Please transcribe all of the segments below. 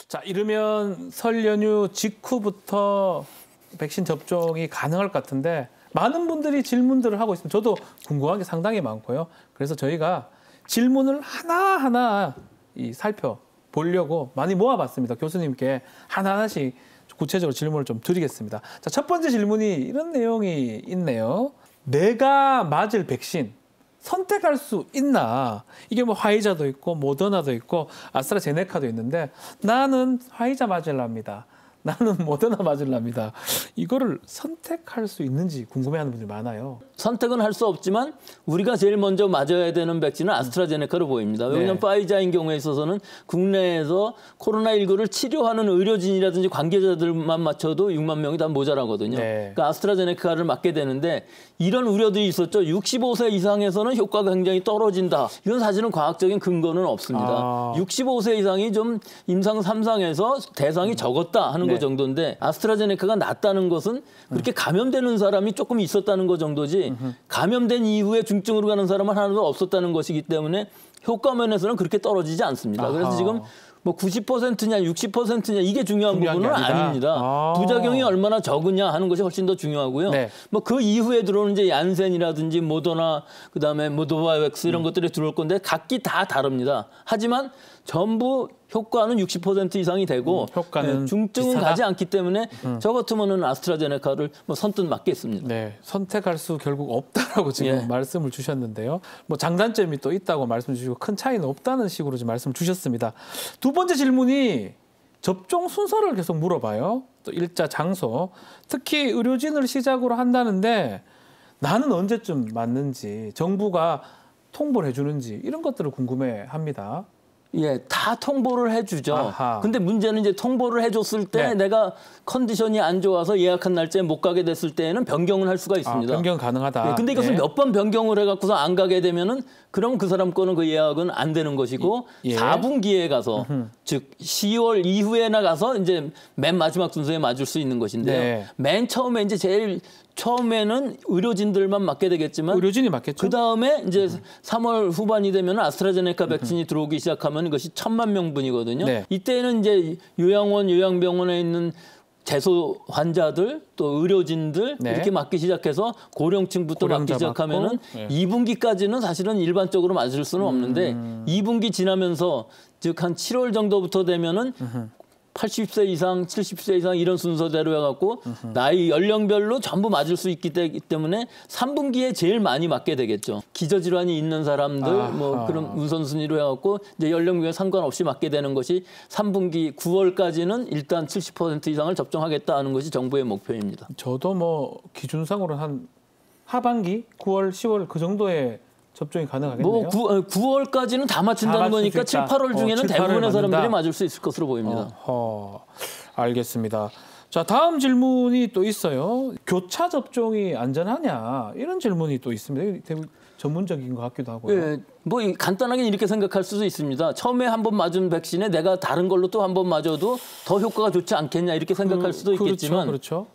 자, 이르면 설 연휴 직후부터 백신 접종이 가능할 것 같은데 많은 분들이 질문들을 하고 있습니다. 저도 궁금한 게 상당히 많고요. 그래서 저희가 질문을 하나하나 살펴보려고 많이 모아봤습니다. 교수님께 하나하나씩 구체적으로 질문을 좀 드리겠습니다. 자, 첫 번째 질문이 이런 내용이 있네요. 내가 맞을 백신 선택할 수 있나? 이게 뭐 화이자도 있고 모더나도 있고 아스트라제네카도 있는데 나는 화이자 맞으랍니다. 나는 모더나 맞으랍니다. 이거를 선택할 수 있는지 궁금해하는 분들이 많아요. 선택은 할 수 없지만 우리가 제일 먼저 맞아야 되는 백신은 아스트라제네카로 보입니다. 왜냐하면 파이자인 경우에 있어서는 국내에서 코로나19를 치료하는 의료진이라든지 관계자들만 맞춰도 6만 명이 다 모자라거든요. 그러니까 아스트라제네카를 맞게 되는데 이런 우려들이 있었죠. 65세 이상에서는 효과가 굉장히 떨어진다. 이건 사실은 과학적인 근거는 없습니다. 65세 이상이 좀 임상 3상에서 대상이 적었다 하는 거 정도인데 아스트라제네카가 낫다는 것은 그렇게 감염되는 사람이 조금 있었다는 거 정도지 감염된 이후에 중증으로 가는 사람은 하나도 없었다는 것이기 때문에 효과 면에서는 그렇게 떨어지지 않습니다. 그래서 지금 뭐 90%냐 60%냐 이게 중요한 부분은 아닙니다. 부작용이 얼마나 적으냐 하는 것이 훨씬 더 중요하고요. 뭐 그 이후에 들어오는 이제 얀센이라든지 모더나 그다음에 모더바이엑스 이런 것들이 들어올 건데 각기 다 다릅니다. 하지만 전부 효과는 60% 이상이 되고 중증은 비슷하다? 가지 않기 때문에 저 같으면은 아스트라제네카를 뭐 선뜻 맞겠습니다. 네, 선택할 수 결국 없다라고 지금 말씀을 주셨는데요. 뭐 장단점이 또 있다고 말씀 주시고 큰 차이는 없다는 식으로 지금 말씀을 주셨습니다. 두 번째 질문이 접종 순서를 계속 물어봐요. 또 일자, 장소, 특히 의료진을 시작으로 한다는데 나는 언제쯤 맞는지 정부가 통보를 해주는지 이런 것들을 궁금해합니다. 예, 다 통보를 해주죠. 근데 문제는 이제 통보를 해줬을 때 내가 컨디션이 안 좋아서 예약한 날짜에 못 가게 됐을 때에는 변경을 할 수가 있습니다. 변경 가능하다. 예, 근데 이것은 몇 번 변경을 해갖고서 안 가게 되면은 그럼 그 사람 거는 그 예약은 안 되는 것이고 4분기에 가서 즉 10월 이후에나 가서 이제 맨 마지막 순서에 맞을 수 있는 것인데요. 맨 처음에 이제 제일 처음에는 의료진들만 맞게 되겠지만 의료진이 맞겠죠. 그 다음에 이제 3월 후반이 되면 아스트라제네카 백신이 들어오기 시작하면 이것이 1,000만 명분이거든요. 이때는 이제 요양원, 요양병원에 있는 재소 환자들 또 의료진들 이렇게 맞기 시작해서 고령층부터 맞기 시작하면은 2분기까지는 사실은 일반적으로 맞을 수는 없는데 2분기 지나면서 즉 한 7월 정도부터 되면은 80세 이상, 70세 이상 이런 순서대로 해갖고 나이 연령별로 전부 맞을 수 있기 때문에 3분기에 제일 많이 맞게 되겠죠. 기저질환이 있는 사람들 뭐 그런 우선순위로 해갖고 이제 연령별 상관없이 맞게 되는 것이 3분기 9월까지는 일단 70% 이상을 접종하겠다 하는 것이 정부의 목표입니다. 저도 뭐 기준상으로 한 하반기 9월, 10월 그 정도에 접종이 가능하겠네요. 뭐 9월까지는 다 맞춘다는 거니까 7, 8월 중에는 대부분의 사람들이 맞을 수 있을 것으로 보입니다. 알겠습니다. 자, 다음 질문이 또 있어요. 교차 접종이 안전하냐 이런 질문이 또 있습니다. 되게 전문적인 것 같기도 하고요. 예, 뭐 간단하게 이렇게 생각할 수도 있습니다. 처음에 한 번 맞은 백신에 내가 다른 걸로 또 한 번 맞아도 더 효과가 좋지 않겠냐 이렇게 생각할 수도 있겠지만 그렇죠.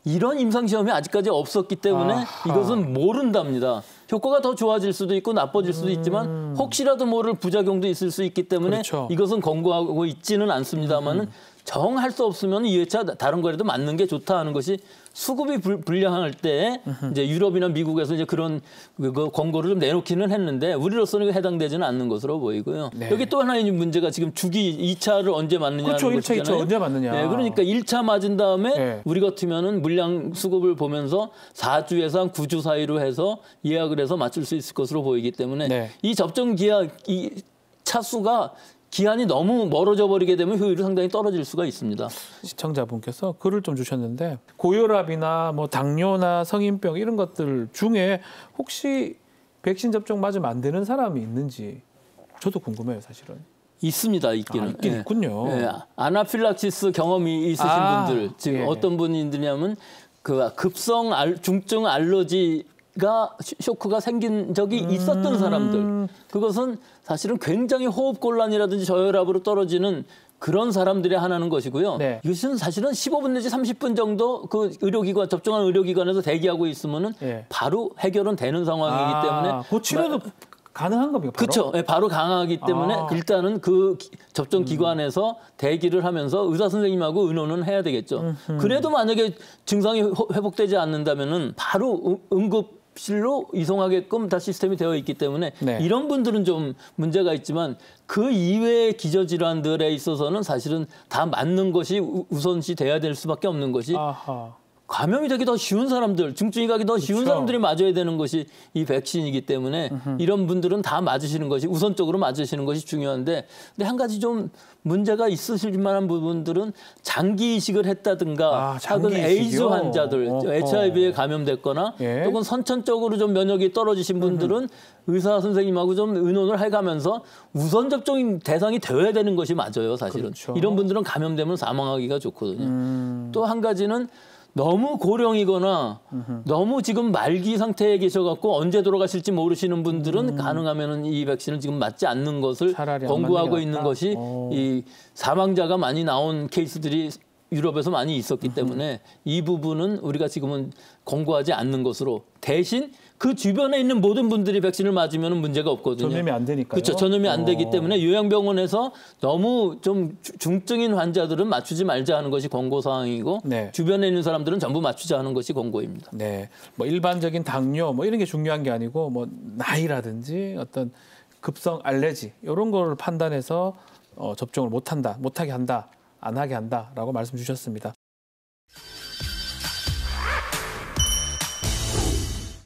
이런 임상시험이 아직까지 없었기 때문에 이것은 모른답니다. 효과가 더 좋아질 수도 있고 나빠질 수도 있지만 혹시라도 모를 부작용도 있을 수 있기 때문에 이것은 권고하고 있지는 않습니다만은 정할 수 없으면 2회차 다른 거라도 맞는 게 좋다 하는 것이 수급이 불량할 때 이제 유럽이나 미국에서 이제 그런 그 권고를 좀 내놓기는 했는데 우리로서는 해당되지는 않는 것으로 보이고요. 여기 또 하나의 문제가 지금 주기 2차를 언제 맞느냐는 그렇죠. 1차, 것이잖아요. 2차 언제 맞느냐. 네, 그러니까 1차 맞은 다음에 우리 같으면은 물량 수급을 보면서 4주에서 한 9주 사이로 해서 예약을 해서 맞출 수 있을 것으로 보이기 때문에 이 접종 기한 이 차수가 기한이 너무 멀어져 버리게 되면 효율이 상당히 떨어질 수가 있습니다. 시청자분께서 글을 좀 주셨는데 고혈압이나 뭐 당뇨나 성인병 이런 것들 중에 혹시 백신 접종 맞으면 안 되는 사람이 있는지 저도 궁금해요, 사실은. 있습니다, 있기는. 있긴 있군요. 아나필락시스 경험이 있으신 분들, 지금 어떤 분이 있느냐면 그 급성 중증 알러지가 쇼크가 생긴 적이 있었던 사람들. 그것은 사실은 굉장히 호흡곤란이라든지 저혈압으로 떨어지는 그런 사람들의 하나는 것이고요. 이것은 사실은 15분 내지 30분 정도 그 의료기관 접종한 의료기관에서 대기하고 있으면은 바로 해결은 되는 상황이기 때문에 그 치료도 가능한 겁니까? 바로? 그렇죠. 예, 바로 강하기 때문에 일단은 그 접종 기관에서 대기를 하면서 의사 선생님하고 의논은 해야 되겠죠. 그래도 만약에 증상이 회복되지 않는다면은 바로 응급실로 이송하게끔 다 시스템이 되어 있기 때문에 네. 이런 분들은 좀 문제가 있지만 그 이외의 기저질환들에 있어서는 사실은 다 맞는 것이 우선시 돼야 될 수밖에 없는 것이 아하. 감염이 되기 더 쉬운 사람들, 중증이 가기 더 쉬운 그렇죠. 사람들이 맞아야 되는 것이 이 백신이기 때문에 이런 분들은 다 맞으시는 것이 우선적으로 맞으시는 것이 중요한데 근데 한 가지 좀 문제가 있으실 만한 부분들은 장기 이식을 했다든가 장기 혹은 에이즈 이식이요? 환자들, HIV에 감염됐거나 예. 혹은 선천적으로 좀 면역이 떨어지신 분들은 의사 선생님하고 좀 의논을 해가면서 우선 접종 대상이 되어야 되는 것이 맞아요, 사실은. 그렇죠. 이런 분들은 감염되면 사망하기가 좋거든요. 또 한 가지는 너무 고령이거나 너무 지금 말기 상태에 계셔갖고 언제 돌아가실지 모르시는 분들은 가능하면은 이 백신을 지금 맞지 않는 것을 차라리 안 권고하고 맞는 게 있는 낫다? 것이 이 사망자가 많이 나온 케이스들이 유럽에서 많이 있었기 때문에 이 부분은 우리가 지금은 권고하지 않는 것으로 대신 그 주변에 있는 모든 분들이 백신을 맞으면 문제가 없거든요. 전염이 안 되니까요. 그렇죠. 전염이 안 되기 때문에 요양병원에서 너무 좀 중증인 환자들은 맞추지 말자 하는 것이 권고 사항이고 네. 주변에 있는 사람들은 전부 맞추자 하는 것이 권고입니다. 네, 뭐 일반적인 당뇨 뭐 이런 게 중요한 게 아니고 뭐 나이라든지 어떤 급성 알레르기 이런 걸 판단해서 접종을 못하게 한다, 안 하게 한다라고 말씀 주셨습니다.